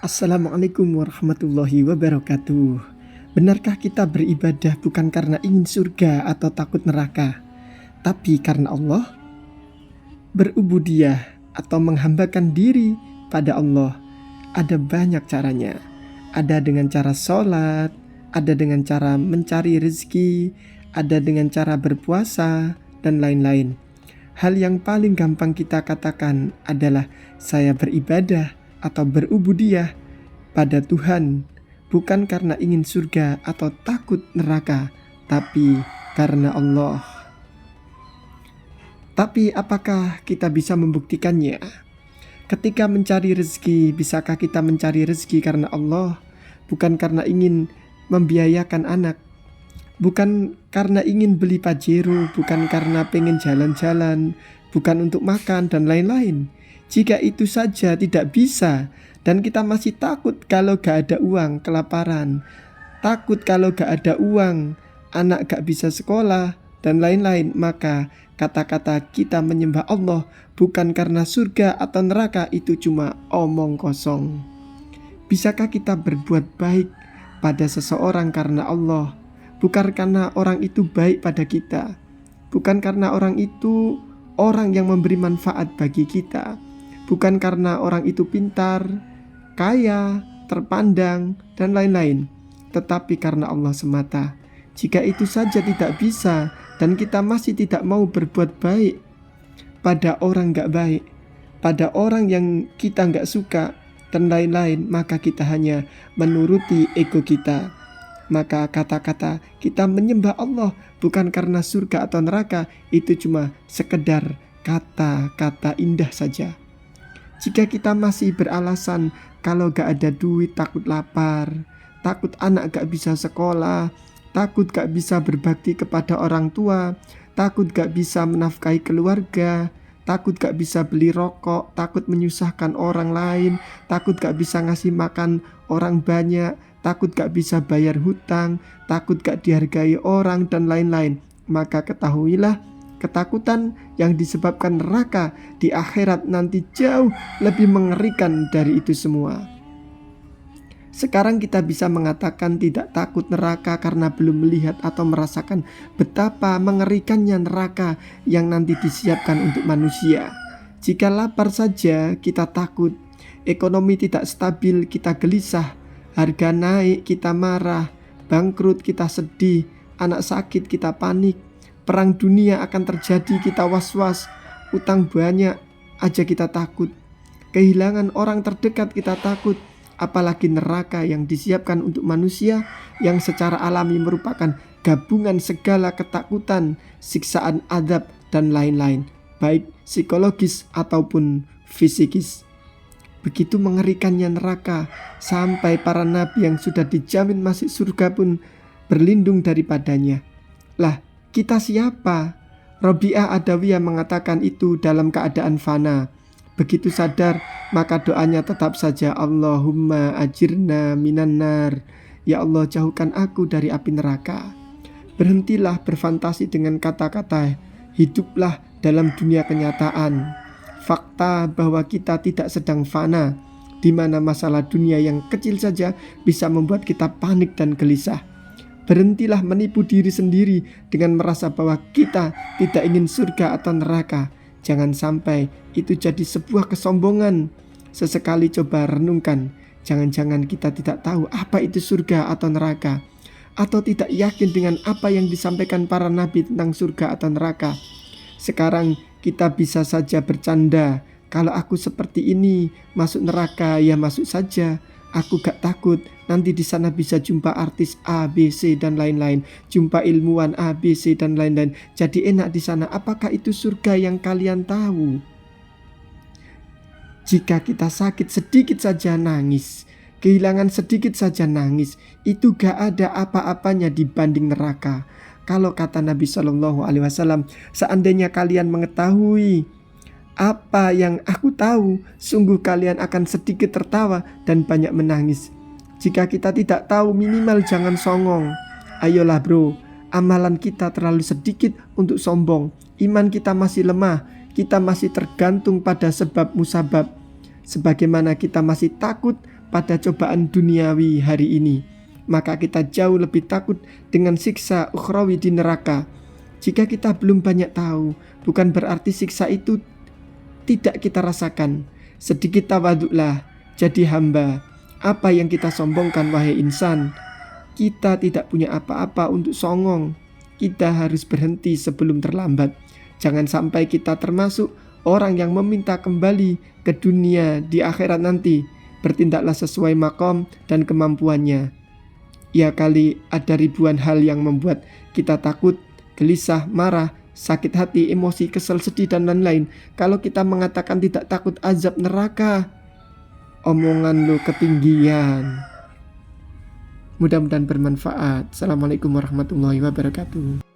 Assalamualaikum warahmatullahi wabarakatuh. Benarkah kita beribadah bukan karena ingin surga atau takut neraka, tapi karena Allah? Berubudiyah atau menghambakan diri pada Allah ada banyak caranya. Ada dengan cara sholat, ada dengan cara mencari rezeki, ada dengan cara berpuasa, dan lain-lain. Hal yang paling gampang kita katakan adalah saya beribadah atau berubudiyah pada Tuhan, bukan karena ingin surga atau takut neraka, tapi karena Allah. Tapi apakah kita bisa membuktikannya? Ketika mencari rezeki, bisakah kita mencari rezeki karena Allah, bukan karena ingin membiayakan anak, bukan karena ingin beli pajero, bukan karena pengen jalan-jalan, bukan untuk makan dan lain-lain? Jika itu saja tidak bisa, dan kita masih takut kalau gak ada uang, kelaparan, takut kalau gak ada uang, anak gak bisa sekolah, dan lain-lain, maka kata-kata kita menyembah Allah bukan karena surga atau neraka itu cuma omong kosong. Bisakah kita berbuat baik pada seseorang karena Allah, bukan karena orang itu baik pada kita, bukan karena orang itu orang yang memberi manfaat bagi kita, bukan karena orang itu pintar, kaya, terpandang, dan lain-lain, tetapi karena Allah semata. Jika itu saja tidak bisa dan kita masih tidak mau berbuat baik pada orang gak baik, pada orang yang kita gak suka, dan lain-lain, maka kita hanya menuruti ego kita. Maka kata-kata kita menyembah Allah bukan karena surga atau neraka itu cuma sekedar kata-kata indah saja. Jika kita masih beralasan kalau gak ada duit, takut lapar, takut anak gak bisa sekolah, takut gak bisa berbakti kepada orang tua, takut gak bisa menafkahi keluarga, takut gak bisa beli rokok, takut menyusahkan orang lain, takut gak bisa ngasih makan orang banyak, takut gak bisa bayar hutang, takut gak dihargai orang, dan lain-lain, maka ketahuilah ketakutan yang disebabkan neraka di akhirat nanti jauh lebih mengerikan dari itu semua. Sekarang kita bisa mengatakan tidak takut neraka karena belum melihat atau merasakan betapa mengerikannya neraka yang nanti disiapkan untuk manusia. Jika lapar saja kita takut, ekonomi tidak stabil kita gelisah, harga naik kita marah, bangkrut kita sedih, anak sakit kita panik, perang dunia akan terjadi kita was-was, utang banyak aja kita takut, kehilangan orang terdekat kita takut, apalagi neraka yang disiapkan untuk manusia yang secara alami merupakan gabungan segala ketakutan, siksaan azab, dan lain-lain, baik psikologis ataupun fisikis. Begitu mengerikannya neraka sampai para nabi yang sudah dijamin masuk surga pun berlindung daripadanya. Lah, kita siapa? Robi'ah Adawiyah mengatakan itu dalam keadaan fana. Begitu sadar, maka doanya tetap saja, Allahumma ajirna minan nar. Ya Allah, jauhkan aku dari api neraka. Berhentilah berfantasi dengan kata-kata, hiduplah dalam dunia kenyataan. Fakta bahwa kita tidak sedang fana, di mana masalah dunia yang kecil saja bisa membuat kita panik dan gelisah. Berhentilah menipu diri sendiri dengan merasa bahwa kita tidak ingin surga atau neraka. Jangan sampai itu jadi sebuah kesombongan. Sesekali coba renungkan, jangan-jangan kita tidak tahu apa itu surga atau neraka, atau tidak yakin dengan apa yang disampaikan para nabi tentang surga atau neraka. Sekarang kita bisa saja bercanda, kalau aku seperti ini masuk neraka ya masuk saja. Aku gak takut, nanti di sana bisa jumpa artis A, B, C, dan lain-lain, jumpa ilmuwan A, B, C, dan lain-lain. Jadi enak di sana. Apakah itu surga yang kalian tahu? Jika kita sakit sedikit saja nangis, kehilangan sedikit saja nangis, itu gak ada apa-apanya dibanding neraka. Kalau kata Nabi SAW, seandainya kalian mengetahui apa yang aku tahu, sungguh kalian akan sedikit tertawa dan banyak menangis. Jika kita tidak tahu, minimal jangan songong. Ayolah bro, amalan kita terlalu sedikit untuk sombong. Iman kita masih lemah, kita masih tergantung pada sebab musabab. Sebagaimana kita masih takut pada cobaan duniawi hari ini, maka kita jauh lebih takut dengan siksa ukhrawi di neraka. Jika kita belum banyak tahu, bukan berarti siksa itu tidak kita rasakan. Sedikit tawaduklah, jadi hamba. Apa yang kita sombongkan, wahai insan? Kita tidak punya apa-apa untuk songong. Kita harus berhenti sebelum terlambat. Jangan sampai kita termasuk orang yang meminta kembali ke dunia di akhirat nanti. Bertindaklah sesuai makom dan kemampuannya. Ya kali ada ribuan hal yang membuat kita takut, gelisah, marah, sakit hati, emosi, kesel, sedih, dan lain-lain. Kalau kita mengatakan tidak takut azab neraka, omongan lo ketinggian. Mudah-mudahan bermanfaat. Assalamualaikum warahmatullahi wabarakatuh.